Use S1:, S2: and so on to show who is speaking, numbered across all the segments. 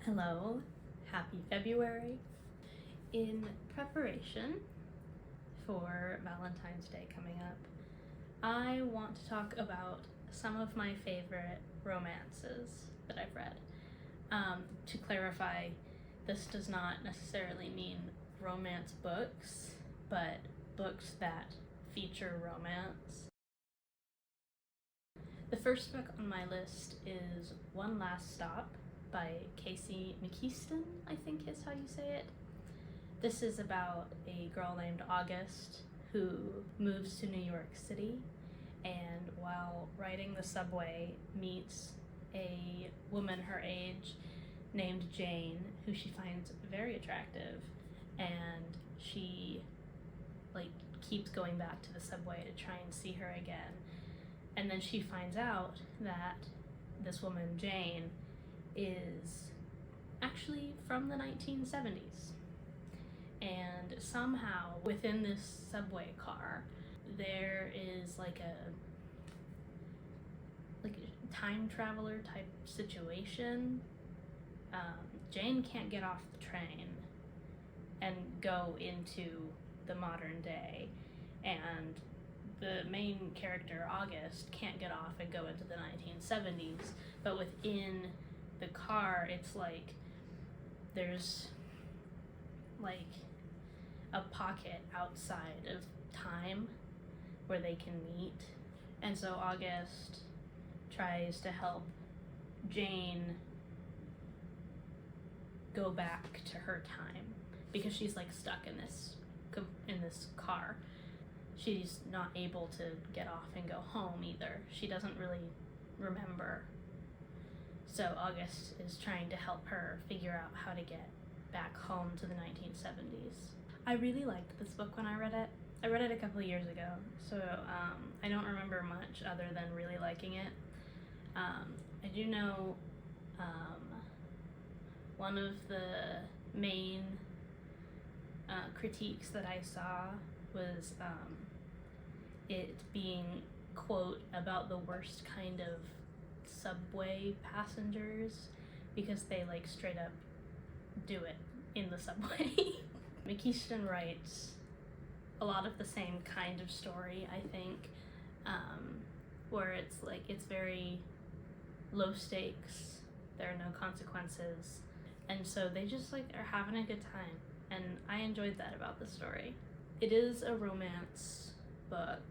S1: Hello, happy February. In preparation for Valentine's Day coming up, I want to talk about some of my favorite romances that I've read. To clarify, this does not necessarily mean romance books, but books that feature romance. The first book on my list is One Last Stop by Casey McKeeston, I think is how you say it. This is about a girl named August who moves to New York City, and while riding the subway meets a woman her age named Jane, who she finds very attractive, and she keeps going back to the subway to try and see her again. And then she finds out that this woman, Jane, is actually from the 1970s. And somehow within this subway car, there is like a time traveler type situation. Jane can't get off the train and go into the modern day, and the main character, August, can't get off and go into the 1970s, but within the car, it's like there's like a pocket outside of time where they can meet. And so August tries to help Jane go back to her time because she's like stuck in this car. She's not able to get off and go home either. She doesn't really remember. So August is trying to help her figure out how to get back home to the 1970s. I really liked this book when I read it. I read it a couple of years ago, so I don't remember much other than really liking it. I do know one of the main critiques that I saw was it being, quote, about the worst kind of subway passengers because they straight up do it in the subway. McKeeston writes a lot of the same kind of story, I think, where it's very low stakes, there are no consequences, and so they just are having a good time, and I enjoyed that about the story. It is a romance book.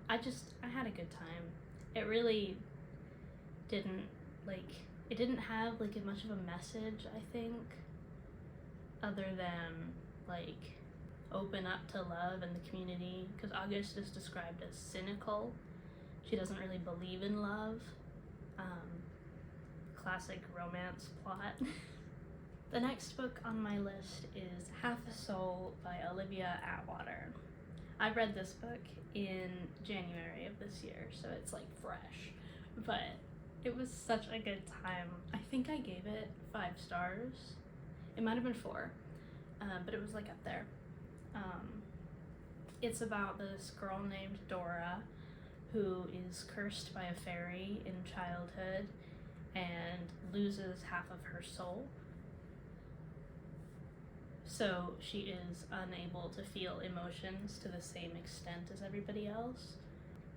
S1: I had a good time. It really didn't it didn't have much of a message, I think, other than open up to love and the community, because August is described as cynical. She doesn't really believe in love. Classic romance plot. The next book on my list is Half a Soul by Olivia Atwater. I read this book in January of this year, so it's fresh, but it was such a good time. I think I gave it 5 stars. It might have been 4, but it was up there. It's about this girl named Dora who is cursed by a fairy in childhood and loses half of her soul. So she is unable to feel emotions to the same extent as everybody else.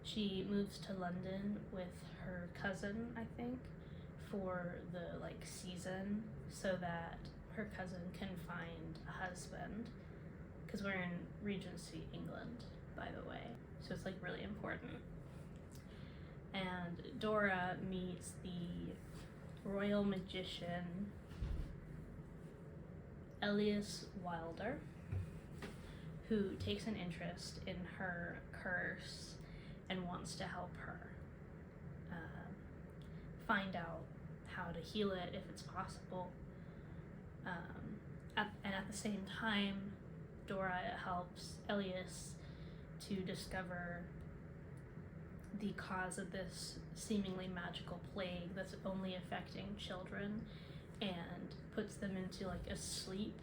S1: She moves to London with her cousin, I think, for the season, so that her cousin can find a husband, because we're in Regency, England, by the way, so it's really important. And Dora meets the royal magician Elias Wilder, who takes an interest in her curse and wants to help her find out how to heal it if it's possible. And at the same time, Dora helps Elias to discover the cause of this seemingly magical plague that's only affecting children, and puts them into a sleep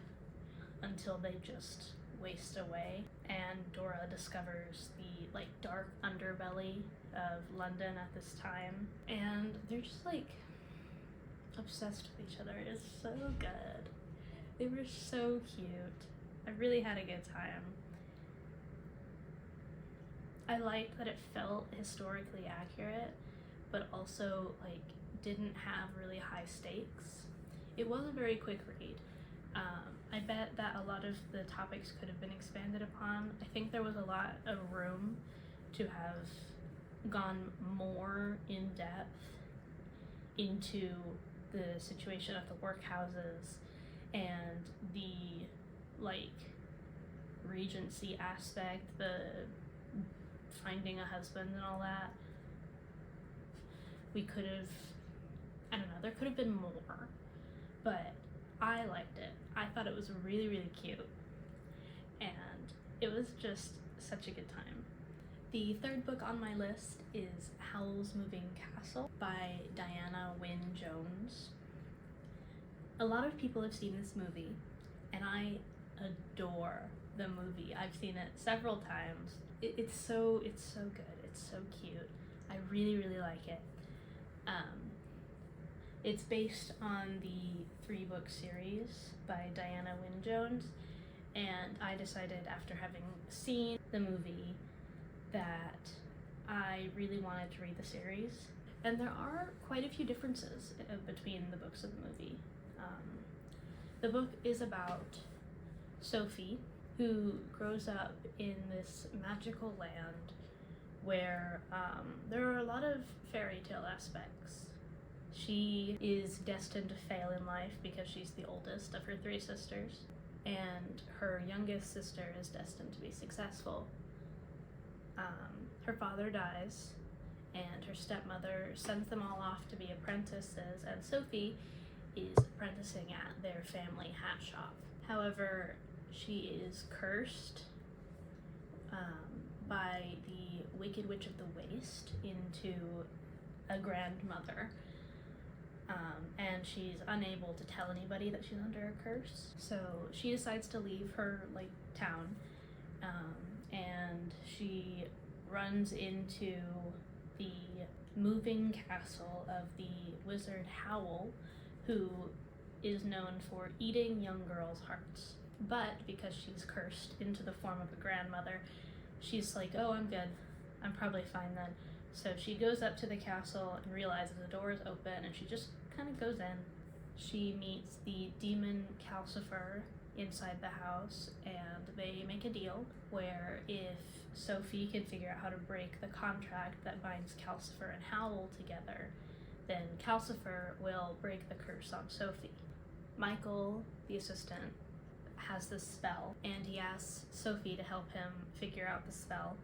S1: until they just waste away. And Dora discovers the dark underbelly of London at this time, and they're just obsessed with each other. It's so good. They were so cute. I really had a good time. I liked that it felt historically accurate, but also like didn't have really high stakes. It was a very quick read. I bet that a lot of the topics could have been expanded upon. I think there was a lot of room to have gone more in depth into the situation at the workhouses and the like regency aspect, the finding a husband and all that. We could have, I don't know, there could have been more, but I liked it. I thought it was really, really cute, and it was just such a good time. The third book on my list is Howl's Moving Castle by Diana Wynne Jones. A lot of people have seen this movie, and I adore the movie. I've seen it several times. It's so good. It's so cute. I really, really like it. It's based on the 3-book series by Diana Wynne Jones, and I decided after having seen the movie that I really wanted to read the series. And there are quite a few differences between the books of the movie. The book is about Sophie, who grows up in this magical land where there are a lot of fairy tale aspects. She is destined to fail in life because she's the oldest of her 3 sisters, and her youngest sister is destined to be successful. Her father dies, and her stepmother sends them all off to be apprentices, and Sophie is apprenticing at their family hat shop. However, she is cursed by the Wicked Witch of the Waste into a grandmother, and she's unable to tell anybody that she's under a curse. So she decides to leave her town, and she runs into the moving castle of the wizard Howl, who is known for eating young girls' hearts. But because she's cursed into the form of a grandmother, she's like, oh, I'm good. I'm probably fine then. So she goes up to the castle and realizes the door is open, and she just kind of goes in. She meets the demon Calcifer inside the house, and they make a deal where if Sophie can figure out how to break the contract that binds Calcifer and Howl together, then Calcifer will break the curse on Sophie. Michael, the assistant, has this spell, and he asks Sophie to help him figure out the spell.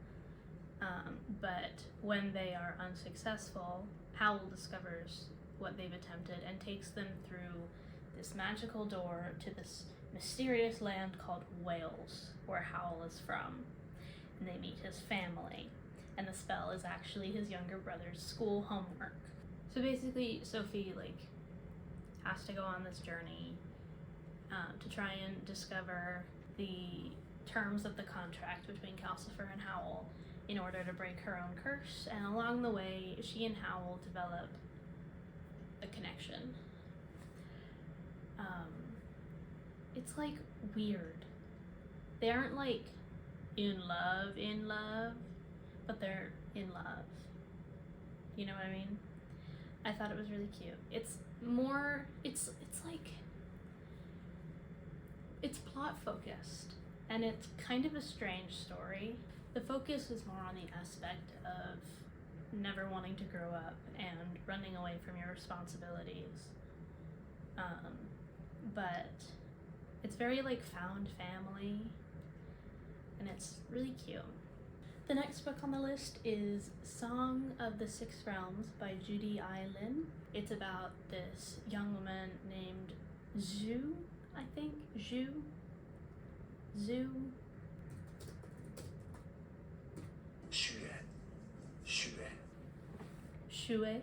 S1: But when they are unsuccessful, Howl discovers what they've attempted and takes them through this magical door to this mysterious land called Wales, where Howl is from. And they meet his family, and the spell is actually his younger brother's school homework. So basically, Sophie has to go on this journey to try and discover the terms of the contract between Calcifer and Howl in order to break her own curse, and along the way, she and Howl develop a connection. It's weird. They aren't in love, but they're in love. You know what I mean? I thought it was really cute. It's plot focused, and it's kind of a strange story. The focus is more on the aspect of never wanting to grow up and running away from your responsibilities. But it's very found family, and it's really cute. The next book on the list is Song of the Six Realms by Judy I. Lin. It's about this young woman named Zhu, I think. Zhu. Xue.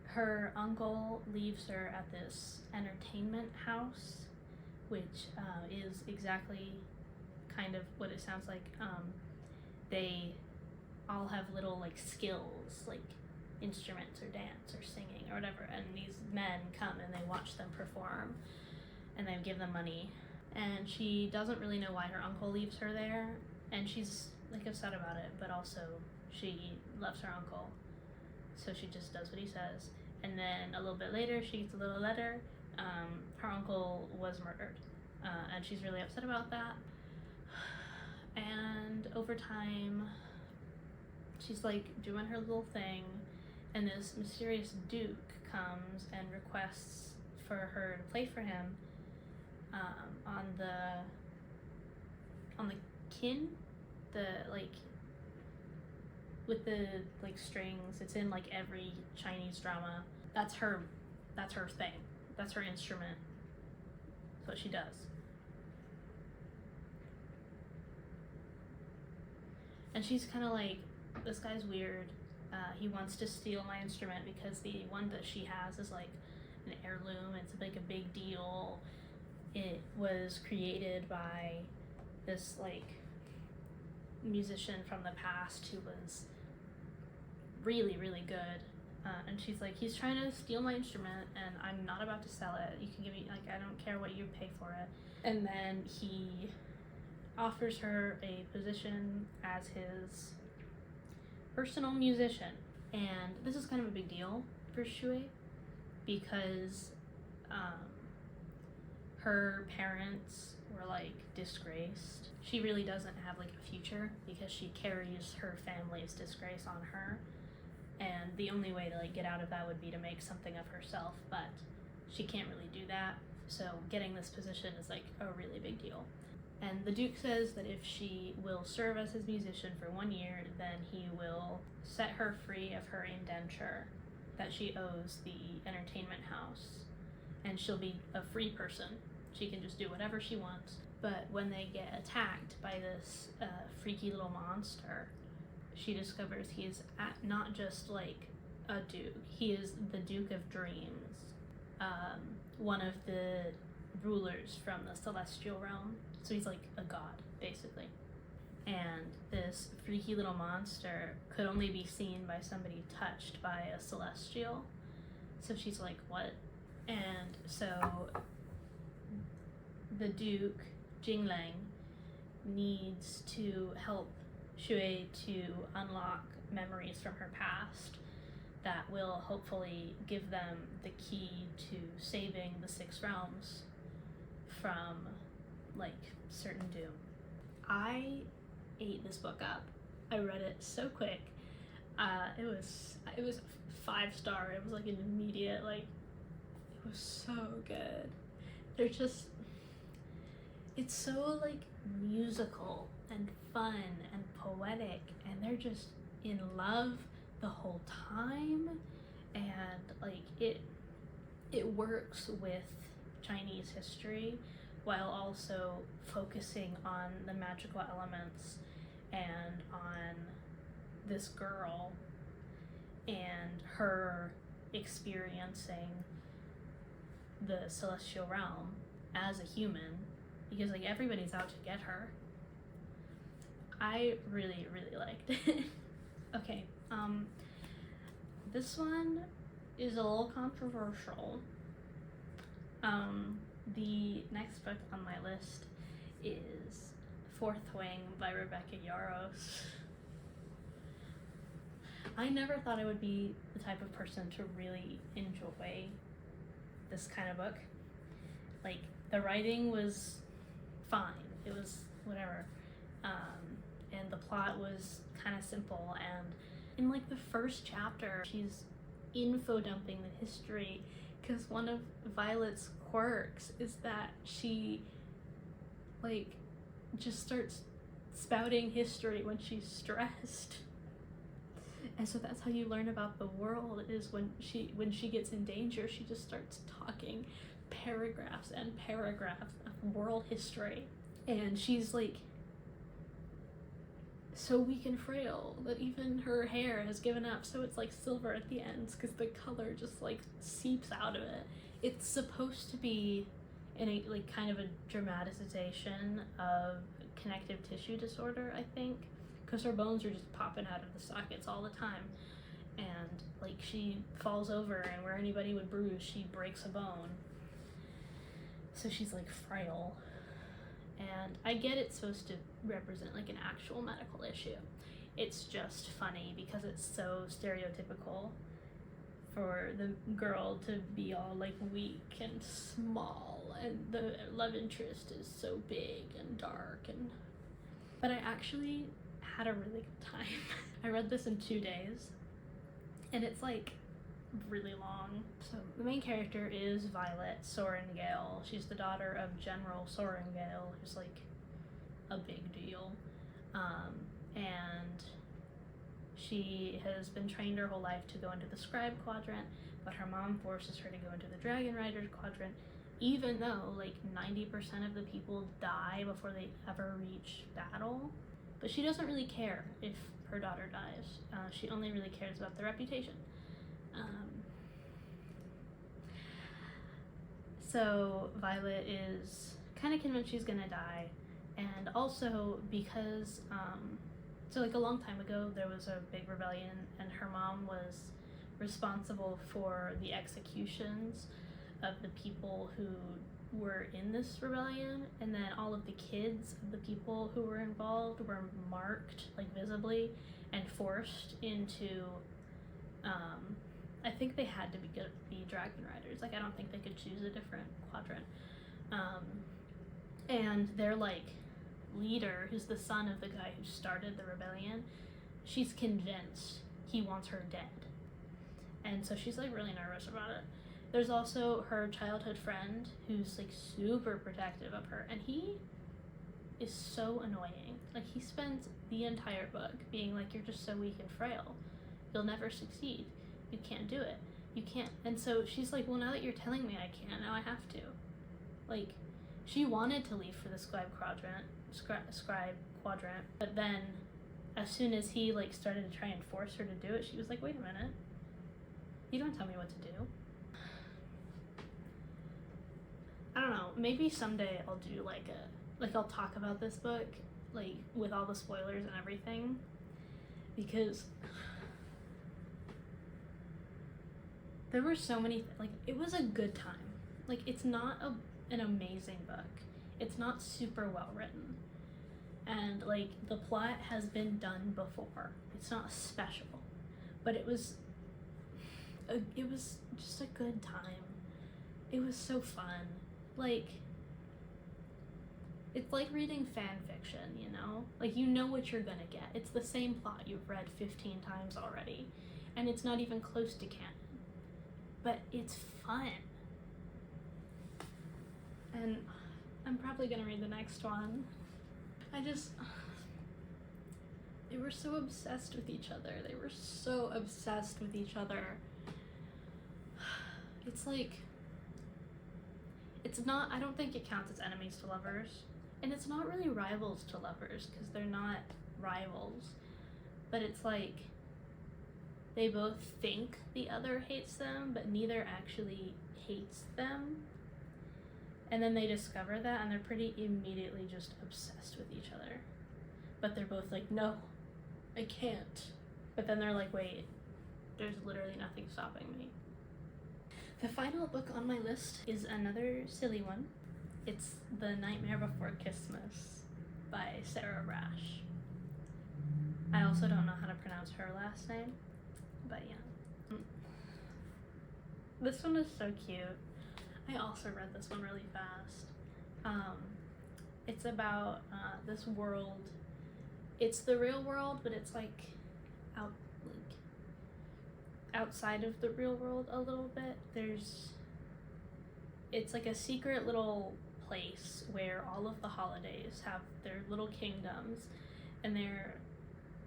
S1: Her uncle leaves her at this entertainment house, which is exactly kind of what it sounds like. They all have little skills, instruments or dance or singing or whatever, and these men come and they watch them perform and they give them money, and she doesn't really know why her uncle leaves her there, and she's like upset about it, but also she loves her uncle, so she just does what he says. And then a little bit later she gets a little letter. Her uncle was murdered, and she's really upset about that. And over time she's like doing her little thing, and this mysterious duke comes and requests for her to play for him on the kin, the like with the like strings. It's in like every Chinese drama. That's her thing. That's her instrument. That's what she does. And she's kind of like, this guy's weird. He wants to steal my instrument because the one that she has is like an heirloom. It's like a big deal. It was created by this like musician from the past who was really, really good. And she's like, he's trying to steal my instrument and I'm not about to sell it. You can give me, like, I don't care what you pay for it. And then he offers her a position as his personal musician. And this is kind of a big deal for Shui because her parents were like disgraced. She really doesn't have like a future because she carries her family's disgrace on her. And the only way to like get out of that would be to make something of herself, but she can't really do that. So getting this position is like a really big deal. And the Duke says that if she will serve as his musician for 1 year, then he will set her free of her indenture that she owes the entertainment house, and she'll be a free person. She can just do whatever she wants. But when they get attacked by this freaky little monster, she discovers he is not just like a duke, he is the Duke of Dreams, one of the rulers from the celestial realm. So he's like a god, basically. And this freaky little monster could only be seen by somebody touched by a celestial. So she's like, what? And so the Duke, Jinglang, needs to help Shui to unlock memories from her past that will hopefully give them the key to saving the 6 realms from like certain doom. I ate this book up. I read it so quick. It was 5-star. It was like an immediate, like, it was so good. It's so like musical and fun and poetic, and they're just in love the whole time, and like it works with Chinese history while also focusing on the magical elements and on this girl and her experiencing the celestial realm as a human, because like everybody's out to get her. I really, really liked it. Okay, this one is a little controversial. The next book on my list is Fourth Wing by Rebecca Yarros. I never thought I would be the type of person to really enjoy this kind of book. Like, the writing was fine. It was whatever. And the plot was kind of simple. And in like the first chapter, she's info dumping the history, because one of Violet's quirks is that she like just starts spouting history when she's stressed. And so that's how you learn about the world, is when she gets in danger, she just starts talking paragraphs and paragraphs of world history. And she's like so weak and frail that even her hair has given up, so it's like silver at the ends because the color just like seeps out of it. It's supposed to be in a like kind of a dramatization of connective tissue disorder, I think, because her bones are just popping out of the sockets all the time. and like she falls over, and where anybody would bruise, she breaks a bone. So she's like frail. And I get it's supposed to represent like an actual medical issue. It's just funny because it's so stereotypical for the girl to be all like weak and small, and the love interest is so big and dark. But I actually had a really good time. I read this in 2 days, and it's like really long. So the main character is Violet Sorrengail. She's the daughter of General Sorrengail, who's like a big deal. And she has been trained her whole life to go into the Scribe Quadrant, but her mom forces her to go into the Dragon Riders Quadrant, even though like 90% of the people die before they ever reach battle. But she doesn't really care if her daughter dies. She only really cares about the reputation. So Violet is kind of convinced she's gonna die, and also because so like a long time ago there was a big rebellion, and her mom was responsible for the executions of the people who were in this rebellion, and then all of the kids of the people who were involved were marked like visibly and forced into I think they had to be Dragon Riders. Like I don't think they could choose a different quadrant. And their like leader, who's the son of the guy who started the rebellion, she's convinced he wants her dead. And so she's like really nervous about it. There's also her childhood friend who's like super protective of her, and he is so annoying. Like he spends the entire book being like, you're just so weak and frail. You'll never succeed. You can't do it. You can't. And so she's like, well, now that you're telling me I can't, now I have to. Like, she wanted to leave for the Scribe Quadrant, but then as soon as he like started to try and force her to do it, she was like, wait a minute. You don't tell me what to do. I don't know, maybe someday I'll do I'll talk about this book, like, with all the spoilers and everything, because there were so many, it was a good time. Like, it's not an amazing book. It's not super well written. And, like, the plot has been done before. It's not special. But it was just a good time. It was so fun. Like, it's like reading fan fiction, you know? Like, you know what you're gonna get. It's the same plot you've read 15 times already. And it's not even close to canon. But it's fun. And I'm probably gonna read the next one. They were so obsessed with each other. They were so obsessed with each other. It's like, it's not, I don't think it counts as enemies to lovers. And it's not really rivals to lovers, because they're not rivals. But it's like, they both think the other hates them, but neither actually hates them. And then they discover that, and they're pretty immediately just obsessed with each other. But they're both like, no, I can't. But then they're like, wait, there's literally nothing stopping me. The final book on my list is another silly one. It's The Nightmare Before Christmas by Sarah Rash. I also don't know how to pronounce her last name, but yeah. This one is so cute. I also read this one really fast. It's about this world. It's the real world, but it's like outside of the real world a little bit. It's like a secret little place where all of the holidays have their little kingdoms, and they're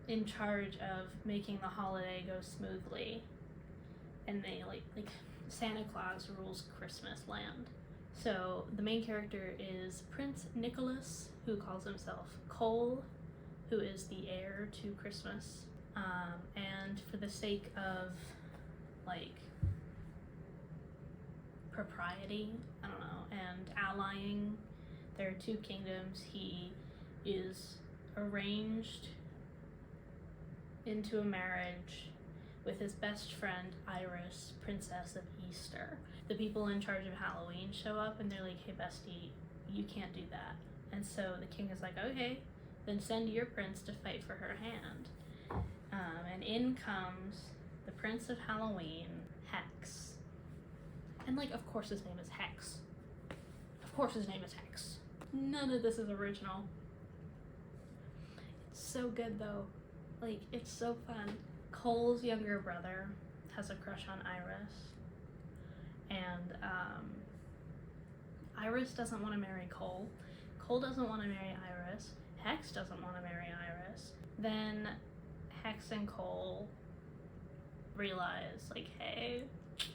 S1: in charge of making the holiday go smoothly. And they like Santa Claus rules Christmas land. So the main character is Prince Nicholas, who calls himself Cole, who is the heir to Christmas. And for the sake of propriety, I don't know, and allying their two kingdoms, he is arranged into a marriage with his best friend Iris, Princess of Easter. The people in charge of Halloween show up and they're like, hey bestie, you can't do that. And so the king is like, okay, then send your prince to fight for her hand. And in comes the Prince of Halloween, Hex. And like, of course his name is Hex. Of course his name is Hex. None of this is original. It's so good though. Like, it's so fun. Cole's younger brother has a crush on Iris. And Iris doesn't want to marry Cole. Cole doesn't want to marry Iris. Hex doesn't want to marry Iris. Then Hex and Cole realize, like, hey, I'm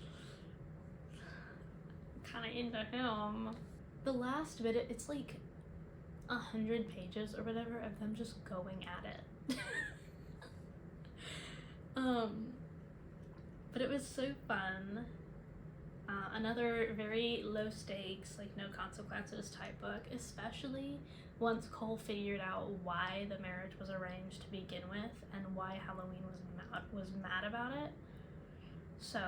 S1: kind of into him. The last bit, it's like 100 pages or whatever of them just going at it. But it was so fun. Another very low stakes, like no consequences type book, especially once Cole figured out why the marriage was arranged to begin with and why Halloween was mad about it. So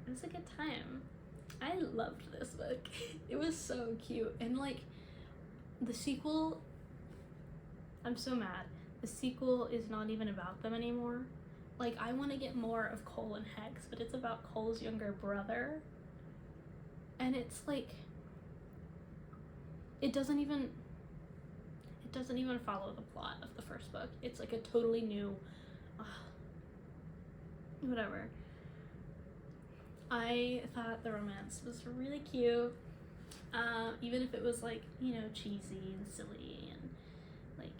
S1: it was a good time. I loved this book. It was so cute. And like the sequel, I'm so mad. The sequel is not even about them anymore. Like, I want to get more of Cole and Hex, but it's about Cole's younger brother. And it's like, it doesn't even follow the plot of the first book. It's like a totally new, whatever. I thought the romance was really cute, even if it was like, you know, cheesy and silly, and like,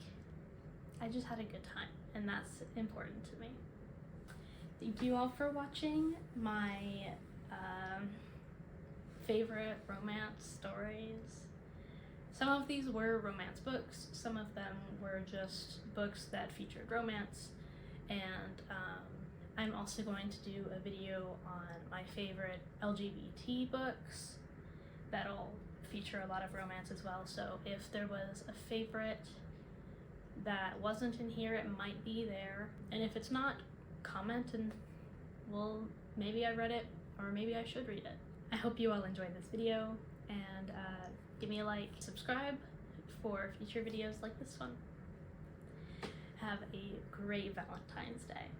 S1: I just had a good time, and that's important to me. Thank you all for watching my favorite romance stories. Some of these were romance books, some of them were just books that featured romance, and I'm also going to do a video on my favorite LGBT books that'll feature a lot of romance as well. So if there was a favorite that wasn't in here, it might be there. And if it's not, comment and, well, maybe I read it, or maybe I should read it. I hope you all enjoyed this video, and give me a like, subscribe for future videos like this one. Have a great Valentine's Day.